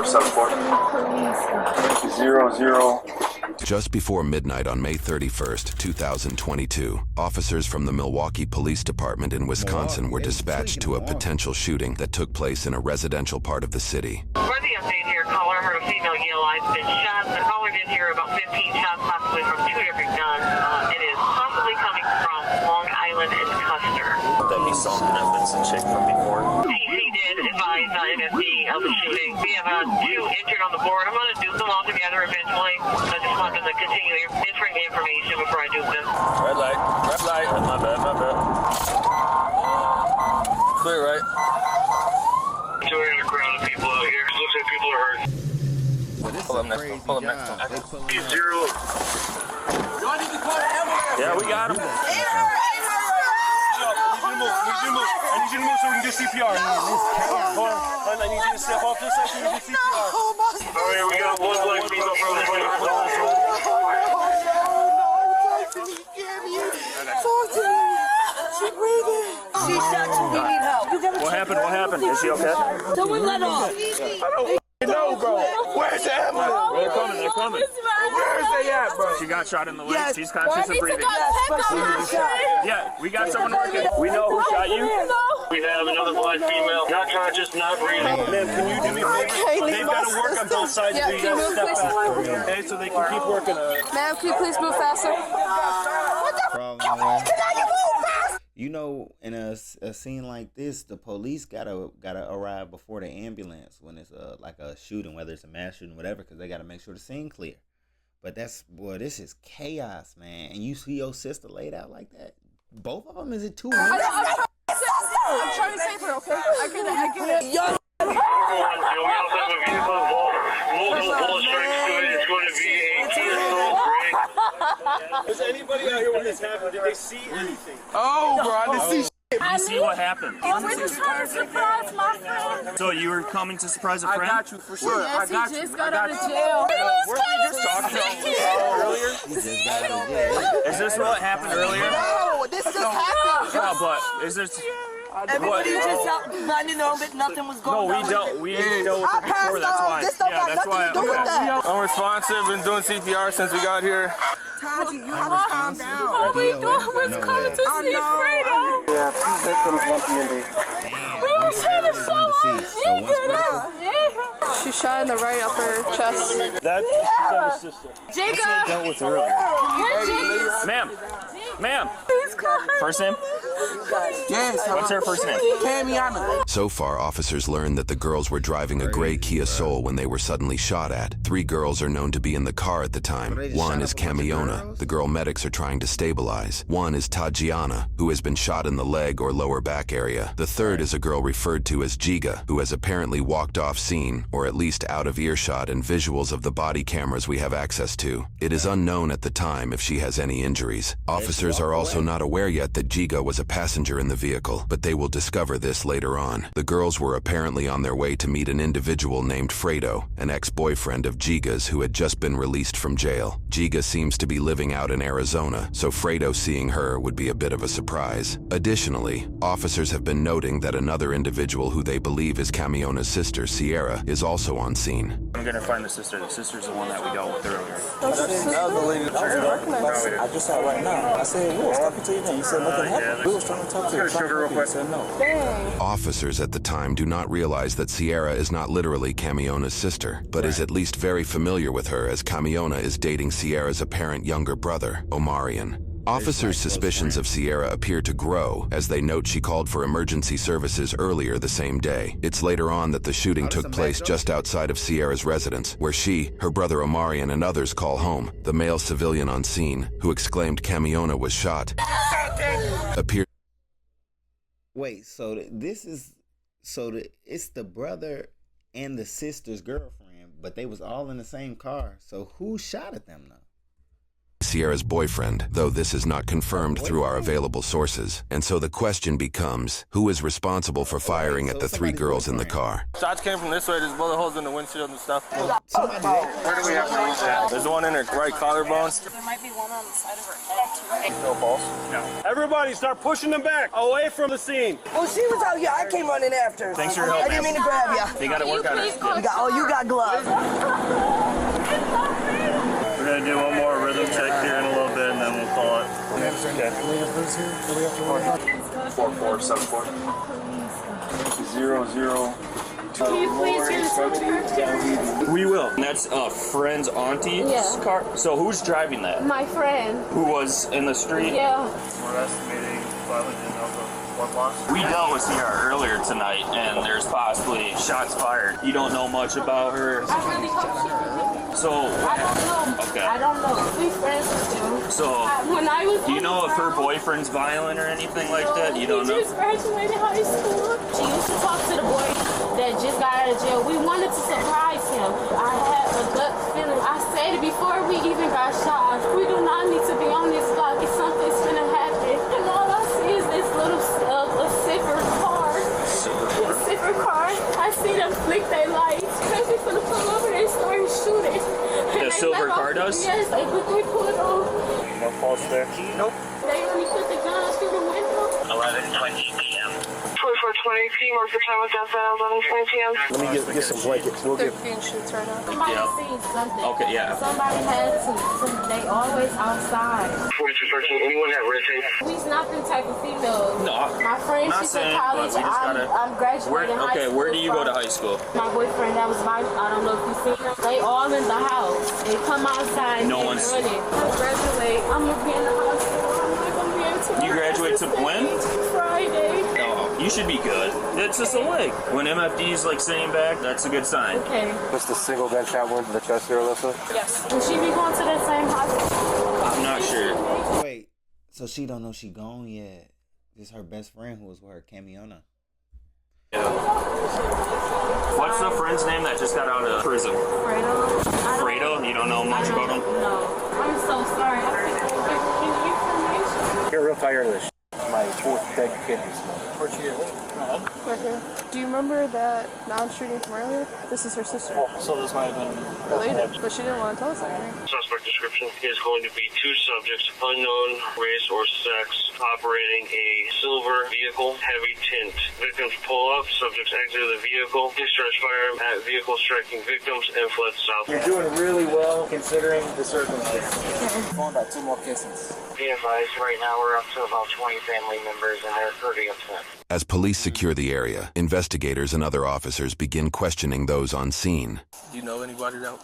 00. Just before midnight on May 31st, 2022, officers from the Milwaukee Police Department in Wisconsin were dispatched to a potential shooting that took place in a residential part of the city. For the update here, caller heard a female yell, "I've been shot." The caller did hear about 15 shots, possibly from 2 different guns. It is possibly coming from Long Island and Custer. Would that be something that fits the chick from before? TC did advise NSD of the shooting. We have 2 entered on the board. I'm going to dupe them all together eventually. I just wanted to continue entering the information before I dupe them. Red light. My bad. Clear, right? So we're in a crowd of people out here. Looks like people are hurt. Pull up next one. Zero. Yeah, we got him. I need you to move so we can do CPR. Hold on. I need you to step off this side so we can do CPR. Alright, we got one black female from the She shot you. We need help. What happened? Is she okay? Someone let off. I don't know, bro. Where's the ambulance? They're coming. Where is they at, bro? She got shot in the leg. She's conscious and breathing. Yeah, we got someone working. We know who shot you. We have another black female, not conscious, not breathing. Ma'am, can you do me a favor? They've got to work on both sides. Yeah, So you guys step back, okay? So they can keep working. Ma'am, can you please move faster? You know, in a scene like this, the police gotta arrive before the ambulance when it's like a shooting, whether it's a mass shooting, whatever, because they gotta make sure the scene clear. But this is chaos, man. And you see your sister laid out like that. Both of them, is it 2 minutes? I'm trying to save her, okay? I get it. Yo. We also have a vehicle multiple strengths to it. It's going to be a vehicle break. Is anybody out here when this happened? Did they see anything? Oh, bro, I didn't see shit. You see what happened? We're just trying to surprise my friend. So you were coming to surprise a friend? I got you for sure. Yes, he just got out of jail. Weren't we just talking about earlier? Is this what happened earlier? No, this just happened. No, but is this... Everybody just out minding their own business. Nothing was going on. We dealt with it before, that's why. Yeah, that's why. Unresponsive, been doing CPR since we got here. Taji, you have to calm down. All we doing was coming to see Fredo. Yeah, they couldn't want me in there. We were trying to show us. She shot in the right upper chest. That's his sister. Jacob! Dealt with earlier. Ma'am. First name? Yes. What's her first name? Camiana. So far, officers learned that the girls were driving a gray Kia Soul when they were suddenly shot at. 3 girls are known to be in the car at the time. One is Camiona, the girl medics are trying to stabilize. One is Tajiana, who has been shot in the leg or lower back area. The third is a girl referred to as Giga, who has apparently walked off scene, or at least out of earshot and visuals of the body cameras we have access to. It is unknown at the time if she has any injuries. Officers are also not aware yet that Giga was a passenger in the vehicle, but they will discover this later on. The girls were apparently on their way to meet an individual named Fredo, an ex-boyfriend of Giga's who had just been released from jail. Giga seems to be living out in Arizona, so Fredo seeing her would be a bit of a surprise. Additionally, officers have been noting that another individual who they believe is Camiona's sister, Sierra, is also on scene. I'm gonna find the sister. The sister's the one that we dealt with earlier. I just saw it right now. I said, we was talking to you then. You said nothing happened. We was trying to talk to you. You said no. Officers at the time do not realize that Sierra is not literally Camiona's sister, but is at least very familiar with her as Camiona is dating Sierra's apparent younger brother, Omarion. Officers' suspicions of Sierra appear to grow as they note she called for emergency services earlier the same day. It's later on that the shooting took place just outside of Sierra's residence, where she, her brother Omarion, and others call home. The male civilian on scene, who exclaimed Camiona was shot, appeared. Wait, so it's the brother and the sister's girlfriend, but they was all in the same car. So who shot at them though? Sierra's boyfriend, though this is not confirmed through our available sources. And so the question becomes, who is responsible for firing at the three girls in the car? Shots came from this way. There's bullet holes in the windshield and stuff. Where do we have these at? There's one in her right collarbone. There might be one on the side of her head, too. No balls? No. Everybody start pushing them back, away from the scene. Well, she was out here. I came running after her. Thanks for your help, I didn't mean to grab you. They got to work on it. You got gloves. We're going to do one more rhythm check here in a little bit, and then we'll call it. Okay. 4474 00. Can you please get a We will. And that's a friend's auntie's car. So who's driving that? My friend. Who was in the street? Yeah. We're estimating violent enough of one loss. We dealt with Sierra earlier tonight, and there's possibly shots fired. You don't know much about her. I really hope she So, I don't know. Okay. I don't know. We friends with them. So, when I was do you know if her boyfriend's violent or anything like that? You don't know? He just graduated high school. She used to talk to the boy that just got out of jail. We wanted to surprise him. I had a gut feeling. I said it before we even got shot. We do not need to be on this block. If something's gonna happen. And all I see is this little a silver car. A silver car. I see them flick their lights. They're gonna pull over and start shooting. The silver car does? Yes, they pull it over. No pulse there? Nope. They only put the gun through the window. 11:20 p.m. 24:20 p.m. What's the time was outside? 11:20 p.m. Let me get some blankets. We'll They're get. being shoots right now. Somebody seen something. Okay, yeah. Somebody had to. They always outside. 4213. Anyone have red tape? We's not them type of females. No, My friend, not she's in saying, college. but we just gotta- I'm graduating high school. Okay, where do you go to high school? My boyfriend, that was my, I don't know if you've seen them. They all in the house. They come outside No and one's- running. I graduate. I'm going to be in the hospital. I'm not going to be able to. You graduate to when? Friday. No, you should be good. It's just a leg. When MFD's like sitting back, that's a good sign. Okay. What's the single gunshot wound to the chest here, Alyssa? Yes. Will she be going to that same hospital? I'm not sure. Wait, so she don't know she gone yet? This her best friend who was with her, Camiona. What's the friend's name that just got out of prison? Fredo. Fredo? You don't know much about him? No. I'm so sorry. I think I'm giving you information. Get real tired of this. My fourth dead kid this morning. Where'd she get? Right here. Do you remember that non-shooting from earlier? This is her sister. So this might have been Related, but she didn't want to tell us anything. Suspect description is going to be two subjects, unknown race or sex, operating a silver vehicle, heavy tint. Victims pull up, subjects exit the vehicle, discharge firearm at vehicle striking victims, and fled south. You're doing really well considering the circumstances. Going about 2 more kisses. Be advised, right now we're up to about 20 family members and they're pretty upset. As police secure the area, investigators and other officers begin questioning those on scene. Do you know anybody that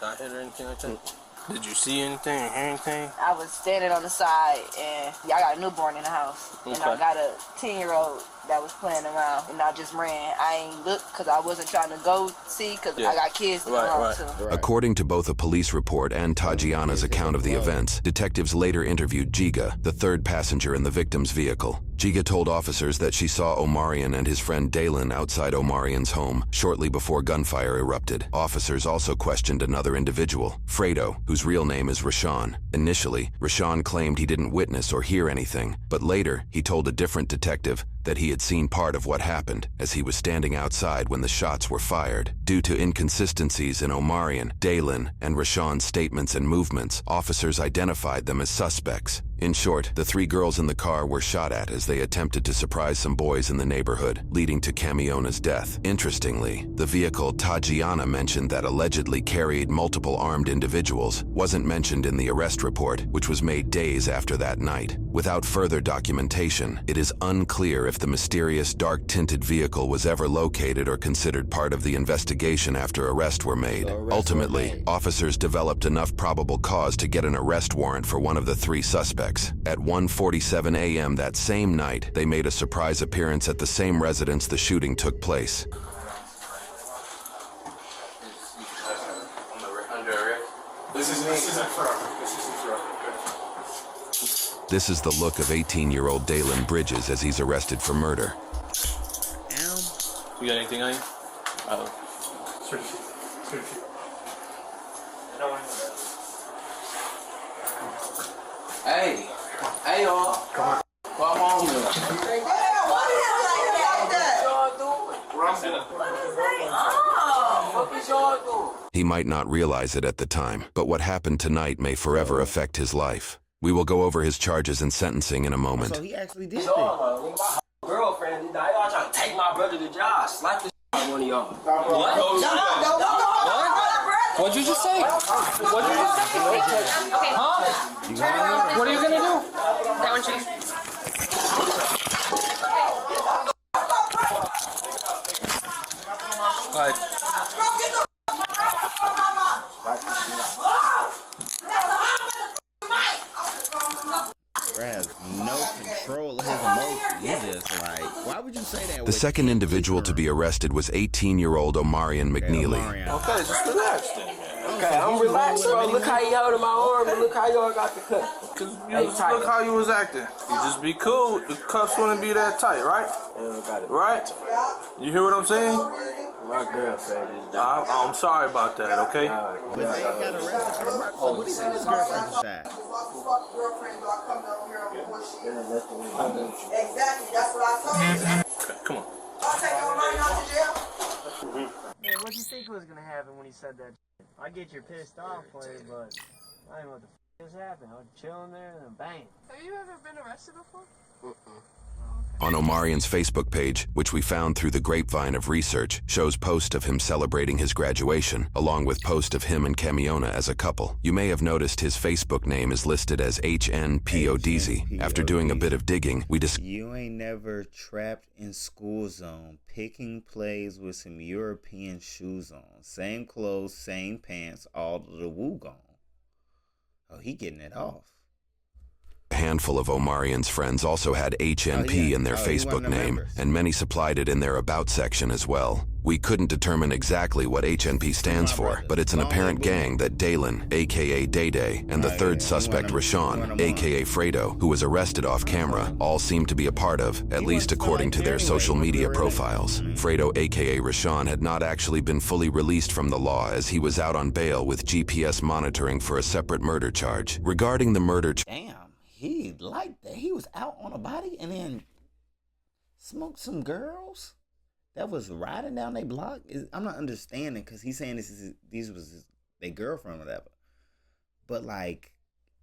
got hit or anything like that? Did you see anything or hear anything? I was standing on the side, and I got a newborn in the house. And I got a 10-year-old that was playing around, and I just ran. I ain't looked because I wasn't trying to go see because I got kids to come home too. According to both a police report and Tajiana's account of the events, detectives later interviewed Giga, the third passenger in the victim's vehicle. Giga told officers that she saw Omarion and his friend Dalen outside Omarion's home shortly before gunfire erupted. Officers also questioned another individual, Fredo, whose real name is Rashawn. Initially, Rashawn claimed he didn't witness or hear anything, but later he told a different detective that he had seen part of what happened as he was standing outside when the shots were fired. Due to inconsistencies in Omarion, Dalen, and Rashawn's statements and movements, officers identified them as suspects. In short, the 3 girls in the car were shot at as they attempted to surprise some boys in the neighborhood, leading to Camiona's death. Interestingly, the vehicle Tajiana mentioned that allegedly carried multiple armed individuals wasn't mentioned in the arrest report, which was made days after that night. Without further documentation, it is unclear if the mysterious dark-tinted vehicle was ever located or considered part of the investigation after arrests were made. Ultimately, officers developed enough probable cause to get an arrest warrant for one of the 3 suspects. At 1:47 a.m. that same night, they made a surprise appearance at the same residence the shooting took place. This is the look of 18-year-old Dalen Bridges as he's arrested for murder. You got anything on you? Hey, y'all. Come on. Come on here. What is like that? What is y'all doing? He might not realize it at the time, but what happened tonight may forever affect his life. We will go over his charges and sentencing in a moment. So he actually did that. My girlfriend, y'all trying to take my brother to jail. Slap the shit out of one of y'all. What? What'd you just say? What'd you just say? Huh? What are you gonna do? That one, Chief. All right. Brad has no control of his emotions. He's just like, why would you say that? The second individual to be arrested was 18-year-old Omarion McNeely. Okay, just relax then, man. Okay, I'm relaxed, bro. Look how he held my arm and look how y'all got the cut. Look how you was acting. You just be cool. The cuffs wouldn't be that tight, right? Yeah, got it. Right? You hear what I'm saying? My girlfriend is I'm sorry about that, okay? But they got arrested for murder. So what do you think his girlfriend decided? Exactly, that's what I told you. Okay, come on. I'll take your money out to jail. Man, what'd you think was gonna happen when he said that shit? I get you're pissed off, player, but I didn't know what the f just happened. I was chilling there and then bang. Have you ever been arrested before? On Omarion's Facebook page, which we found through the grapevine of research, shows post of him celebrating his graduation, along with post of him and Camiona as a couple. You may have noticed his Facebook name is listed as HNPODZ. After doing a bit of digging, we discovered You ain't never trapped in school zone, picking plays with some European shoes on. Same clothes, same pants, all of the woo gone. Oh, he getting it off. a handful of Omarion's friends also had HNP in their Facebook name, and many supplied it in their About section as well. We couldn't determine exactly what HNP stands for, but it's an apparent gang that Dalen, aka Day Day, and the third suspect Rashawn, aka Fredo, who was arrested off camera, all seem to be a part of, at least according to their social media profiles. Fredo, aka Rashawn, had not actually been fully released from the law as he was out on bail with GPS monitoring for a separate murder charge. Regarding the murder Damn, he liked that. He was out on a body and then smoked some girls that was riding down their block. I'm not understanding because he's saying these was their girlfriend or whatever. But like,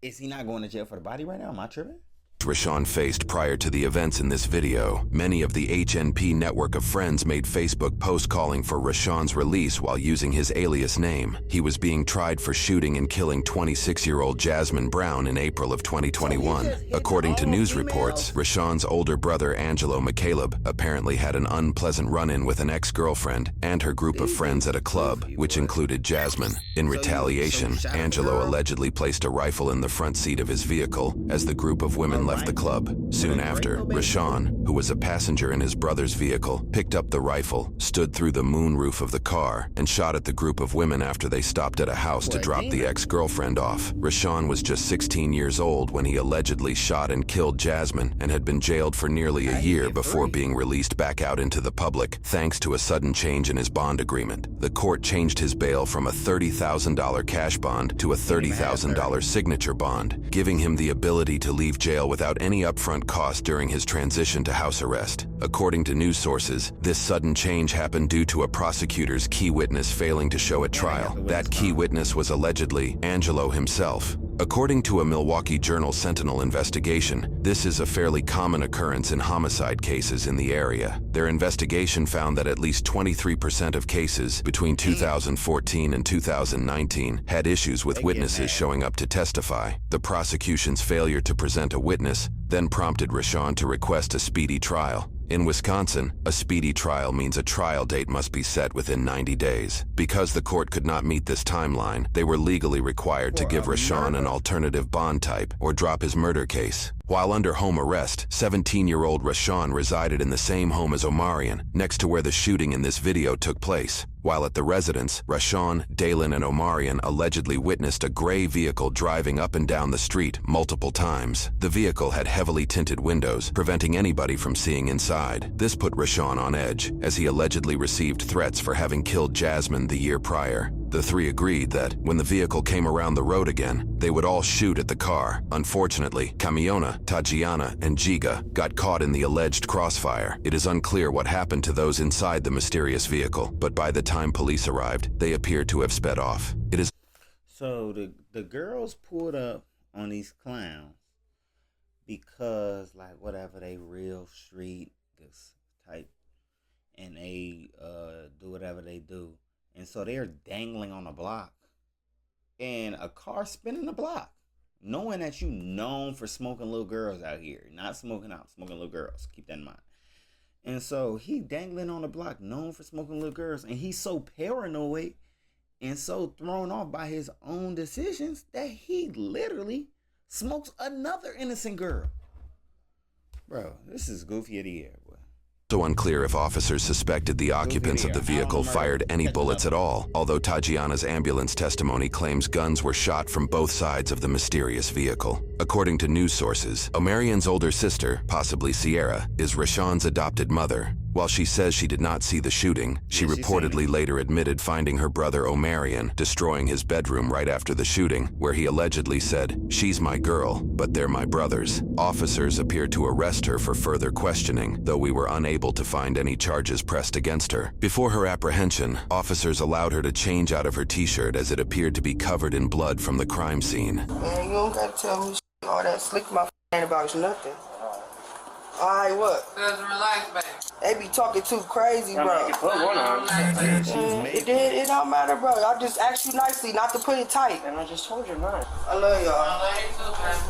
is he not going to jail for the body right now? Am I tripping? Rashawn faced prior to the events in this video. Many of the HNP network of friends made Facebook posts calling for Rashawn's release while using his alias name. He was being tried for shooting and killing 26-year-old Jasmine Brown in April of 2021. According to news reports, Rashawn's older brother Angelo McCaleb apparently had an unpleasant run-in with an ex-girlfriend and her group of friends at a club, which included Jasmine. In retaliation, Angelo allegedly placed a rifle in the front seat of his vehicle as the group of women left the club. Soon after, Rashawn, who was a passenger in his brother's vehicle, picked up the rifle, stood through the moonroof of the car, and shot at the group of women after they stopped at a house to drop the ex-girlfriend off. Rashawn was just 16 years old when he allegedly shot and killed Jasmine and had been jailed for nearly a year before being released back out into the public, thanks to a sudden change in his bond agreement. The court changed his bail from a $30,000 cash bond to a $30,000 signature bond, giving him the ability to leave jail without any upfront cost during his transition to house arrest. According to news sources, this sudden change happened due to a prosecutor's key witness failing to show at trial. That key witness was allegedly Angelo himself. According to a Milwaukee Journal Sentinel investigation, this is a fairly common occurrence in homicide cases in the area. Their investigation found that at least 23% of cases between 2014 and 2019 had issues with witnesses showing up to testify. The prosecution's failure to present a witness then prompted Rashawn to request a speedy trial. In Wisconsin, a speedy trial means a trial date must be set within 90 days. Because the court could not meet this timeline, they were legally required to give Rashawn an alternative bond type or drop his murder case. While under home arrest, 17-year-old Rashawn resided in the same home as Omarion, next to where the shooting in this video took place. While at the residence, Rashawn, Dalen, and Omarion allegedly witnessed a gray vehicle driving up and down the street multiple times. The vehicle had heavily tinted windows, preventing anybody from seeing inside. This put Rashawn on edge, as he allegedly received threats for having killed Jasmine the year prior. The three agreed that, when the vehicle came around the road again, they would all shoot at the car. Unfortunately, Camiona, Tatiana, and Giga got caught in the alleged crossfire. It is unclear what happened to those inside the mysterious vehicle, but by the time police arrived, they appeared to have sped off. It is So the girls pulled up on these clowns because, like, whatever, they real street type, and they do whatever they do. And so they're dangling on a block, and a car spinning the block, knowing that you known for smoking little girls out here. Not smoking out, smoking little girls. Keep that in mind. And so he dangling on the block, known for smoking little girls, and he's so paranoid and so thrown off by his own decisions that he literally smokes another innocent girl. Bro, this is goofy of the year, boy. also unclear if officers suspected the occupants of the vehicle fired any bullets at all, although Tatiana's ambulance testimony claims guns were shot from both sides of the mysterious vehicle. According to news sources, Omarion's older sister, possibly Sierra, is Rashawn's adopted mother. While she says she did not see the shooting, she reportedly later admitted finding her brother Omarion destroying his bedroom right after the shooting, where he allegedly said, "She's my girl, but they're my brothers." Officers appeared to arrest her for further questioning, though we were unable to find any charges pressed against her. Before her apprehension, officers allowed her to change out of her t-shirt as it appeared to be covered in blood from the crime scene. Man, you don't gotta tell me all that slick my about nothing. Alright, what? Just relax, baby. They be talking too crazy, bro. It don't matter, bro. I just asked you nicely not to put it tight. And I just told you not. I love y'all.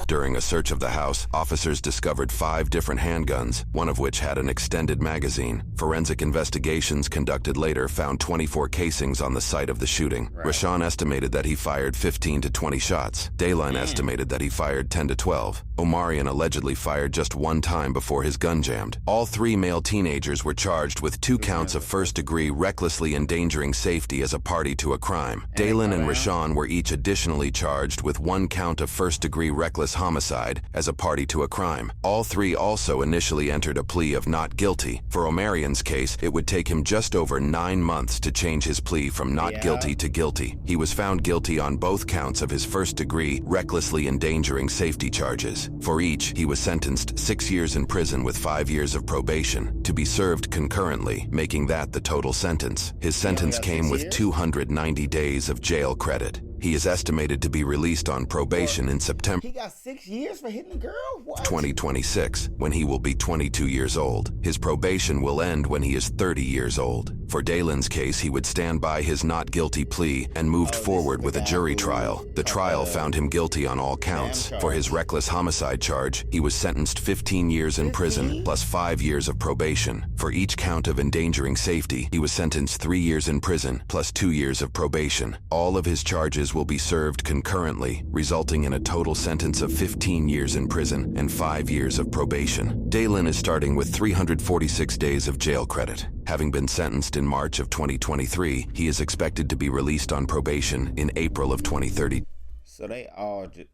During a search of the house, officers discovered 5 different handguns, one of which had an extended magazine. Forensic investigations conducted later found 24 casings on the site of the shooting. Rashawn estimated that he fired 15 to 20 shots. Dayline estimated that he fired 10 to 12. Omarion allegedly fired just one time before his gun jammed. All 3 male teenagers were charged with 2 counts of first-degree recklessly endangering safety as a party to a crime. Daylan and Rashawn were each additionally charged with 1 count of first-degree reckless homicide as a party to a crime. All 3 also initially entered a plea of not guilty. For Omarion's case, it would take him just over 9 months to change his plea from not guilty to guilty. He was found guilty on both counts of his first-degree recklessly endangering safety charges. For each, he was sentenced 6 years in prison with 5 years of probation, to be served concurrently, making that the total sentence. His sentence came with 290 days of jail credit. He is estimated to be released on probation in September. He got 6 years for hitting a girl? What? 2026, when he will be 22 years old. His probation will end when he is 30 years old. For Daylan's case, he would stand by his not guilty plea and moved forward with a jury trial. The trial found him guilty on all counts. For his reckless homicide charge, he was sentenced 15 years in prison plus 5 years of probation. For each count of endangering safety, he was sentenced 3 years in prison plus 2 years of probation. All of his charges will be served concurrently, resulting in a total sentence of 15 years in prison and 5 years of probation. Daylan is starting with 346 days of jail credit. Having been sentenced in March of 2023, he is expected to be released on probation in April of 2030. So they all just...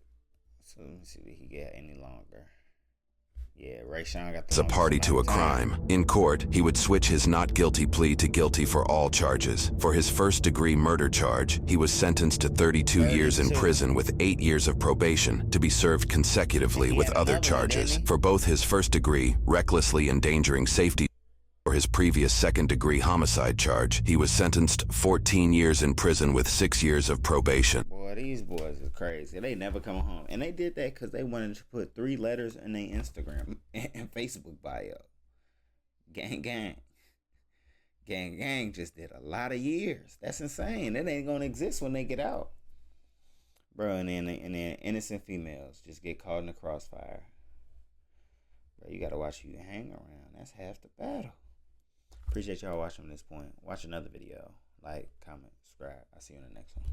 So let me see if he get any longer. Yeah, Rashawn got the... As a party to a crime. In court, he would switch his not guilty plea to guilty for all charges. For his first-degree murder charge, he was sentenced to 32 years in prison with 8 years of probation to be served consecutively with other charges. For both his first-degree, recklessly endangering safety, for his previous second-degree homicide charge, he was sentenced 14 years in prison with 6 years of probation. Boy, these boys are crazy. They never come home. And they did that because they wanted to put 3 letters in their Instagram and Facebook bio. Gang, gang. Gang, gang just did a lot of years. That's insane. It ain't going to exist when they get out. Bro, and then innocent females just get caught in the crossfire. Bro, you got to watch who you hang around. That's half the battle. Appreciate y'all watching from this point. Watch another video. Like, comment, subscribe. I'll see you in the next one.